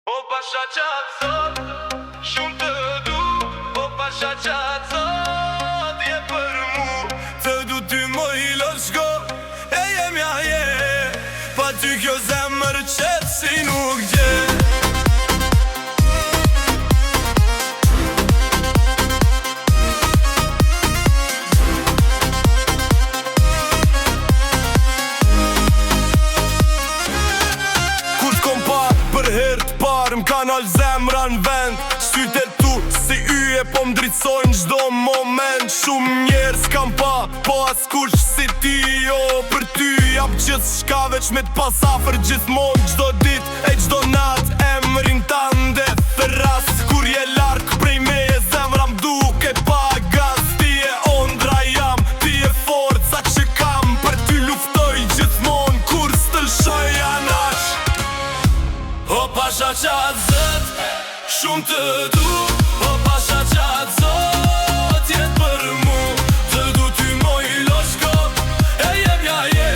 O pasha qatë sot, shumë të du. O pasha qatë sot, je për mu. Të du ty më i loshko, e jemja je. Pa ty kjo zemër qëtë si nuk gje. M'kanal zemra n'vend, sytë e tu si yje po m'dritsojnë gjdo moment. Shumë njerës kam pa, po as kush si ti. Jo, për ty jap gjithë shka veç me t'pasafer gjithmon. Gjdo dit e gjdo nat emrin tande thëras. Kur je lark prej meje zemra m'duke pa gas. Ti e ondra jam, ti e forca që kam. Për ty luftoj gjithmon kur s'tëlshoj anash. O pasha qatë zët, shumë të du. O pasha qatë zët, jetë për mu. Të du ty moj loshko, e jemja je.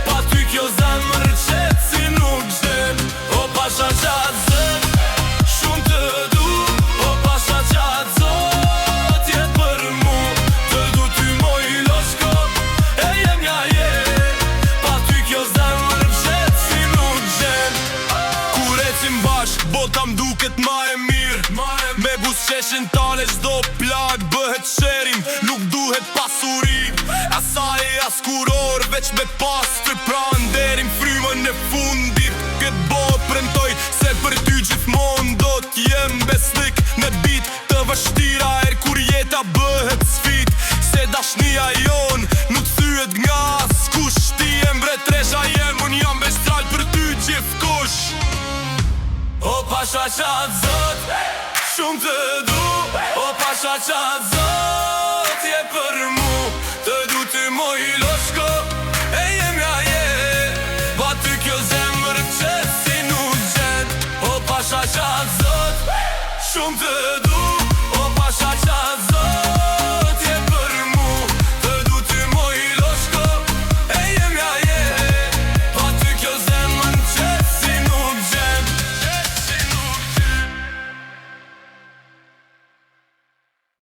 Pa ty kjo zemër qetë si nuk gjen. O pasha qatë zët, shumë të du. O pasha qatë zët, jetë për mu. Të du ty moj loshko, e jemja je. Pa ty kjo zemër qetë si nuk gjen. Bota m'duket ma e mirë. Me bus qeshin tale gjdo plag bëhet sherim. Nuk duhet pasuri, asaj as kuror. Veç me pas të pranderim frymën e fundit. Këtë bot premtoj se për ty gjithmon do t'jem besnik. Në bit të vështira kur jeta bëhet sfit. Se dashnia jon nuk thyet nga askush. Ti jem mbretresha jem, unë jam bestral për ty gjithkush. O pasha qatë zot, shumë të du. O pasha qatë zot, je për mu. Të du ty moj loshko, e jemja je. Pa ty kjo zemër qetë si nuk gjen. O pasha qatë zot, shumë të du.